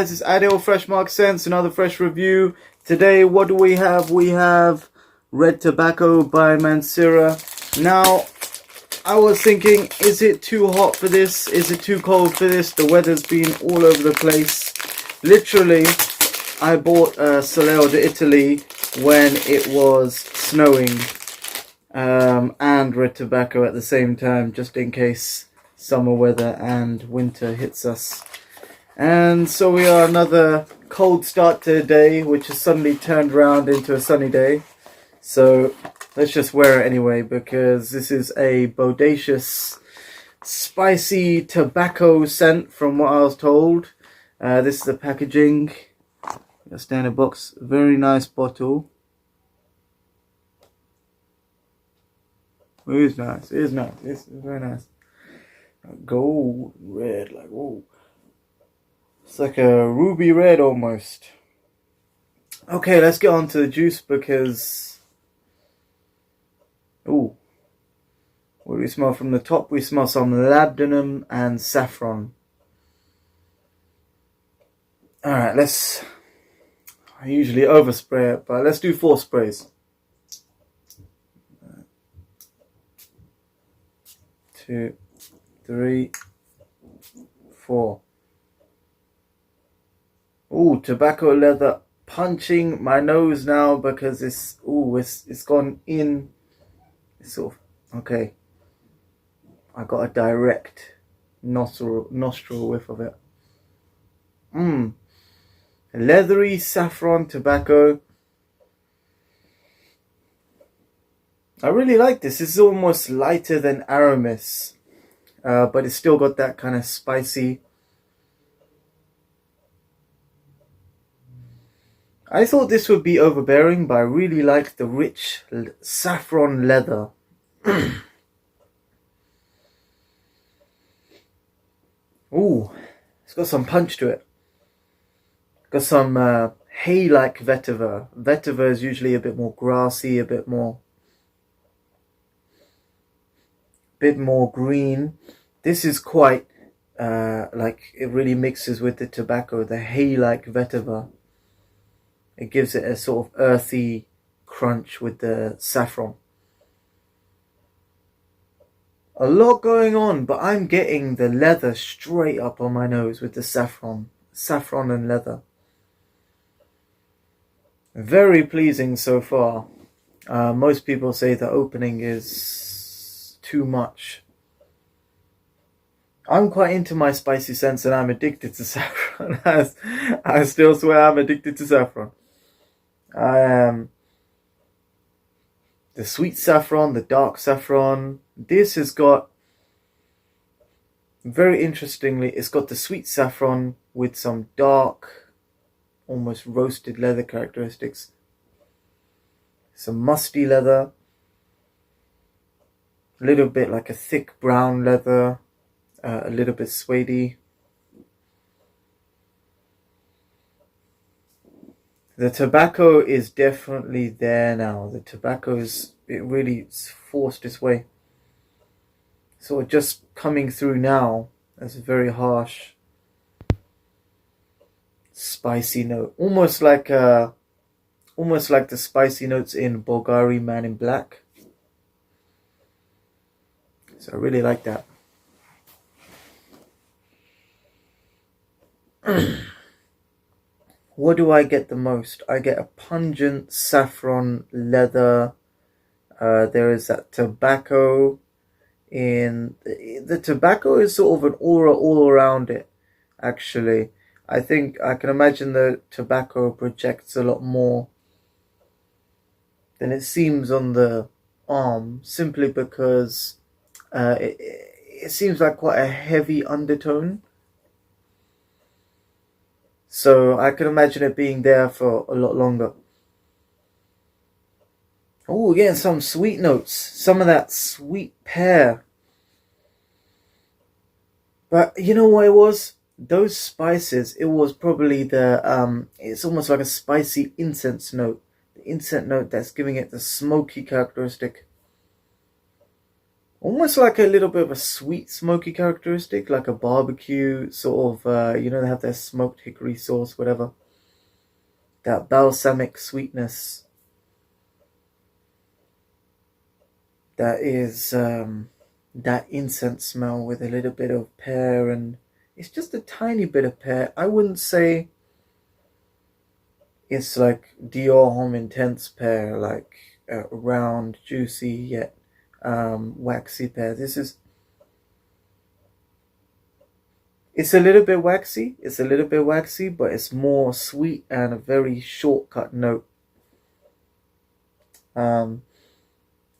Guys, it's Adil Fresh Mark Sense, another fresh review. Today, what do we have? We have Red Tobacco by Mancera. Now, I was thinking, is it too hot for this? Is it too cold for this? The weather's been all over the place. Literally, I bought Soleil d'Italy when it was snowing and Red Tobacco at the same time, just in case summer weather and winter hits us. And so we are another cold start to the day, which has suddenly turned around into a sunny day. So let's just wear it anyway, because this is a bodacious, spicy tobacco scent from what I was told. This is the packaging. A standard box, very nice bottle. It is nice, it is nice, it's very nice. Gold, red, like whoa. It's like a ruby red almost. Okay, let's get on to the juice because... Ooh. What do we smell from the top? We smell some labdanum and saffron. Alright, let's... I usually overspray it, but let's do 4 sprays. 2, 3, 4. Ooh, tobacco leather punching my nose now because it's gone in. It's sort of okay. I got a direct nostril whiff of it. Leathery saffron tobacco. I really like this. This is almost lighter than Aramis, but it's still got that kind of spicy. I thought this would be overbearing, but I really like the rich saffron leather. Ooh, it's got some punch to it. Got some hay-like vetiver. Vetiver is usually a bit more grassy, a bit more green. This is quite like it really mixes with the tobacco, the hay-like vetiver. It gives it a sort of earthy crunch with the saffron. A lot going on, but I'm getting the leather straight up on my nose with the saffron. Saffron and leather. Very pleasing so far. Most people say the opening is too much. I'm quite into my spicy scents and I'm addicted to saffron. I still swear I'm addicted to saffron. I am the sweet saffron, the dark saffron. This has got, very interestingly, it's got the sweet saffron with some dark, almost roasted leather characteristics. Some musty leather. A little bit like a thick brown leather. A little bit suede-y. The tobacco is definitely there now. The tobacco it really forced its way. So just coming through now as a very harsh, spicy note. Almost like the spicy notes in Bulgari Man in Black. So I really like that. What do I get the most? I get a pungent saffron leather. There is that tobacco. The tobacco is sort of an aura all around it, actually. I think I can imagine the tobacco projects a lot more than it seems on the arm, simply because it seems like quite a heavy undertone. So I can imagine it being there for a lot longer. Oh, again, some sweet notes. Some of that sweet pear. But you know what it was? Those spices, it was probably it's almost like a spicy incense note. The incense note that's giving it the smoky characteristic. Almost like a little bit of a sweet smoky characteristic, like a barbecue sort of, they have their smoked hickory sauce, whatever. That balsamic sweetness that is that incense smell with a little bit of pear, and it's just a tiny bit of pear. I wouldn't say it's like Dior Homme Intense pear, like round, juicy, yet waxy pear. It's a little bit waxy. It's a little bit waxy, but it's more sweet and a very shortcut note. Um,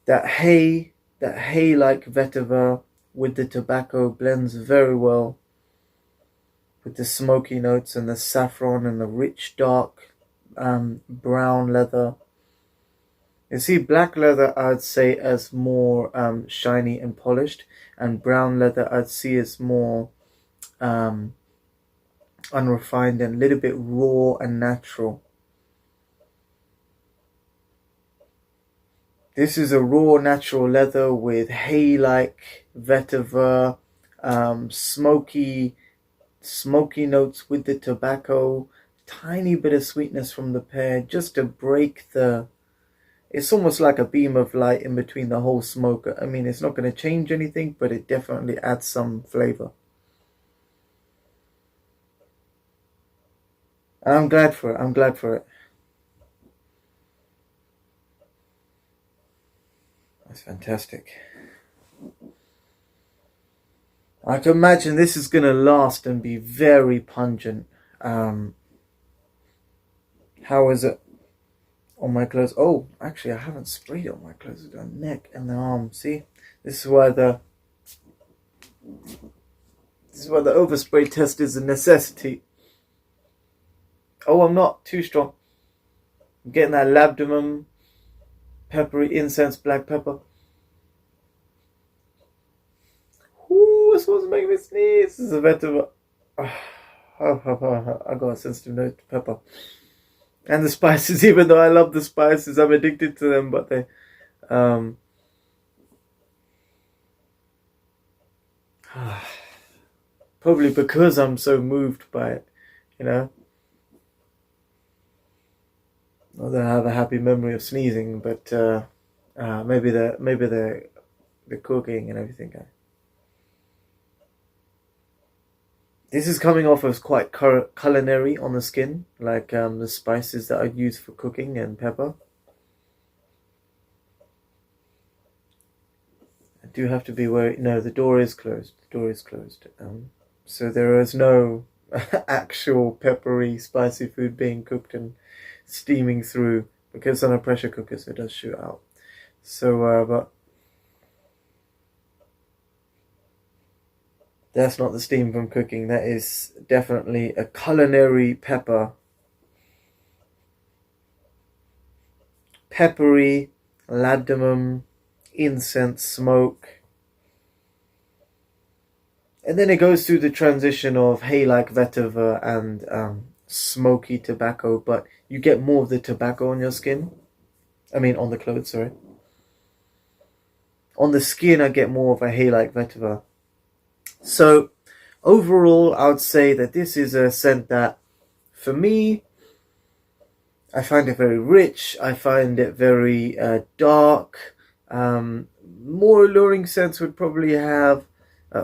that hay like vetiver with the tobacco blends very well with the smoky notes and the saffron and the rich dark brown leather. You see, black leather I'd say as more shiny and polished, and brown leather I'd see as more um, unrefined and a little bit raw and natural. This is a raw natural leather with hay-like vetiver, smoky notes with the tobacco, tiny bit of sweetness from the pear, just to break the. It's almost like a beam of light in between the whole smoke. I mean, it's not going to change anything, but it definitely adds some flavor. And I'm glad for it. I'm glad for it. That's fantastic. I can imagine this is going to last and be very pungent. How is it on my clothes? Oh, actually, I haven't sprayed it on my clothes. I've got neck and the arm. See, this is why the overspray test is a necessity. Oh, I'm not too strong. I'm getting that labdanum, peppery incense, black pepper. Ooh, this was making me sneeze. This is a bit of a. I got a sensitive note to pepper. And the spices, even though I love the spices, I'm addicted to them, but they. Probably because I'm so moved by it, you know. Not that I have a happy memory of sneezing, but maybe the cooking and everything. This is coming off as quite culinary on the skin, like the spices that I use for cooking and pepper. I do have to be wary. No, the door is closed. The door is closed. So there is no actual peppery, spicy food being cooked and steaming through, because on a pressure cooker, so it does shoot out. So, but that's not the steam from cooking. That is definitely a culinary pepper. Peppery, labdanum, incense smoke. And then it goes through the transition of hay-like vetiver and smoky tobacco, but you get more of the tobacco on your skin. I mean, on the clothes, sorry. On the skin, I get more of a hay-like vetiver. So, overall, I would say that this is a scent that, for me, I find it very rich. I find it very dark. More alluring scents would probably have,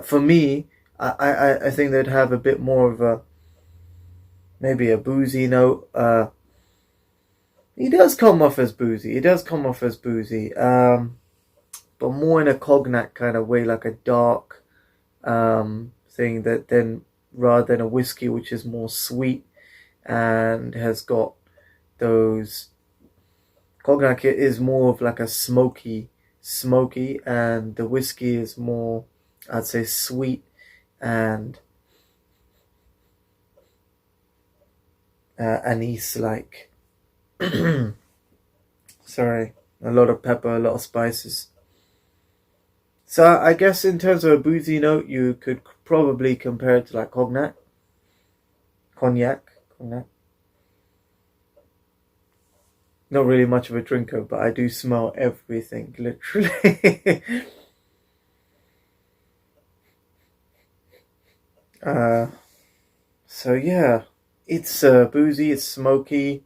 for me, I think they'd have a bit more of a, maybe a boozy note. He does come off as boozy. But more in a cognac kind of way, like a dark thing, that then rather than a whiskey which is more sweet and has got those. Cognac is more of like a smoky, and the whiskey is more, I'd say, sweet and anise like. Sorry, a lot of pepper, a lot of spices. So I guess in terms of a boozy note, you could probably compare it to like cognac. Not really much of a drinker, but I do smell everything, literally. Uh, so yeah, it's boozy, it's smoky.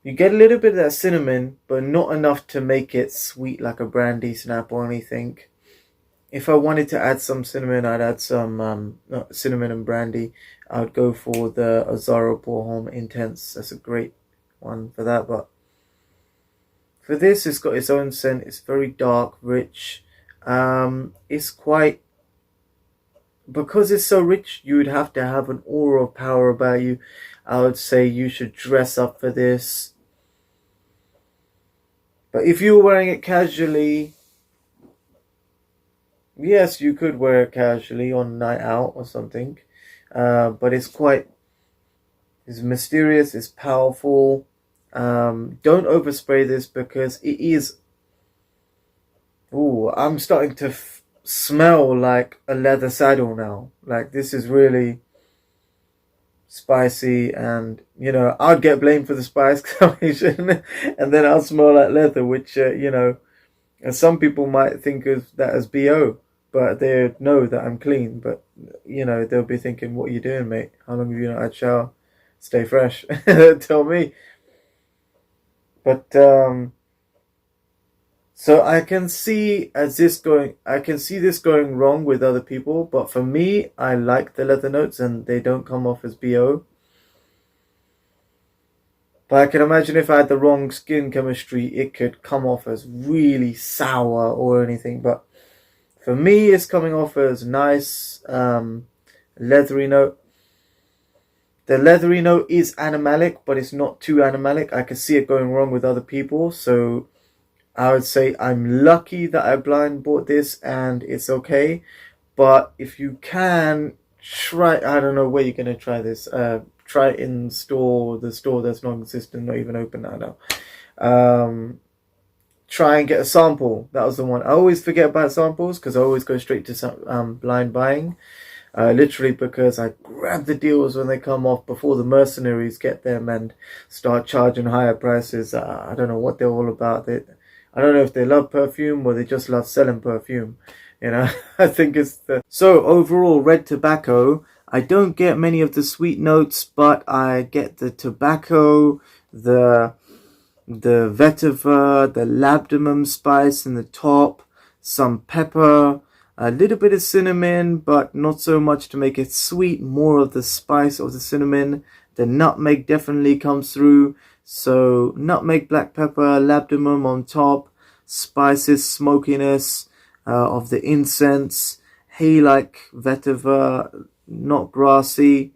You get a little bit of that cinnamon, but not enough to make it sweet like a brandy snap or anything. If I wanted to add some cinnamon, I'd add some cinnamon and brandy. I'd go for the Azaro Pour Homme Intense. That's a great one for that. But for this, it's got its own scent. It's very dark, rich. It's quite, because it's so rich, you would have to have an aura of power about you. I would say you should dress up for this. But if you were wearing it casually, yes, you could wear it casually on a night out or something. But it's mysterious, it's powerful. Don't overspray this because it is. Ooh, I'm starting to smell like a leather saddle now. Like, this is really spicy, and I'd get blamed for the spice combination, and then I'll smell like leather, which and some people might think of that as BO, but they know that I'm clean. But they'll be thinking, what are you doing, mate? How long have you not had a shower? Stay fresh. Tell me. But so I can see this going wrong with other people, but for me, I like the leather notes and they don't come off as BO. But I can imagine if I had the wrong skin chemistry, it could come off as really sour or anything. But for me, it's coming off as nice leathery note. The leathery note is animalic, but it's not too animalic. I can see it going wrong with other people, so I would say I'm lucky that I blind bought this and it's okay. But if you can try, I don't know where you're going to try this. Try it in the store that's non-existent, not even open now. Try and get a sample. That was the one. I always forget about samples because I always go straight to blind buying. Literally because I grab the deals when they come off before the mercenaries get them and start charging higher prices. I don't know what they're all about. I don't know if they love perfume or they just love selling perfume. I think it's the... So overall, Red Tobacco, I don't get many of the sweet notes, but I get the tobacco, the vetiver, the labdanum spice in the top, some pepper, a little bit of cinnamon, but not so much to make it sweet, more of the spice of the cinnamon. The nutmeg definitely comes through. So nutmeg, black pepper, labdanum on top, spices, smokiness of the incense, hay-like vetiver, not grassy,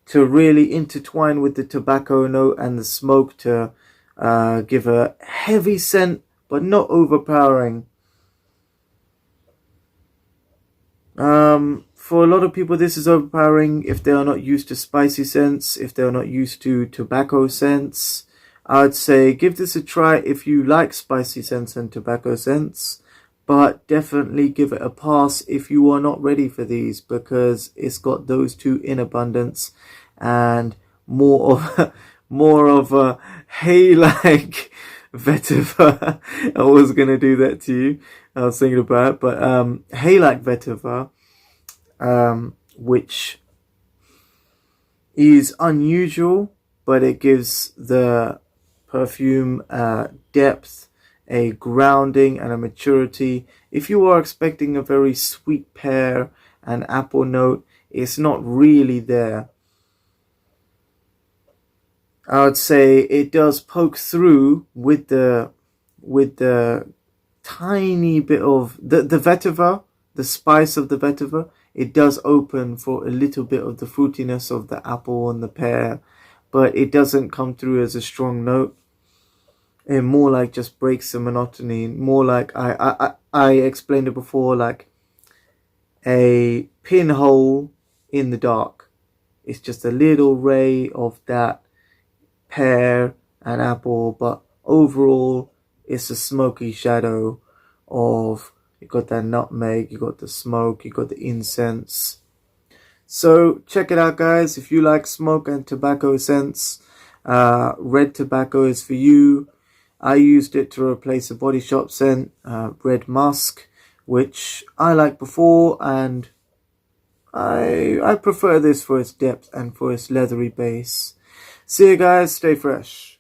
to really intertwine with the tobacco note and the smoke to give a heavy scent, but not overpowering. For a lot of people, this is overpowering if they are not used to spicy scents, if they are not used to tobacco scents. I'd say give this a try if you like spicy scents and tobacco scents, but definitely give it a pass if you are not ready for these, because it's got those two in abundance and more of a hay-like vetiver. I was gonna do that to you. I was thinking about it, but hay-like vetiver, which is unusual, but it gives the perfume depth, a grounding, and a maturity. If you are expecting a very sweet pear and apple note, it's not really there. I would say it does poke through with the tiny bit of the vetiver, the spice of the vetiver. It does open for a little bit of the fruitiness of the apple and the pear, but it doesn't come through as a strong note. It more like just breaks the monotony. More like I explained it before, like a pinhole in the dark. It's just a little ray of that pear and apple, but overall it's a smoky shadow of, you got that nutmeg, you got the smoke, you got the incense. So check it out, guys. If you like smoke and tobacco scents, Red Tobacco is for you. I used it to replace a Body Shop scent, Red Musk, which I liked before, and I prefer this for its depth and for its leathery base. See you guys, stay fresh.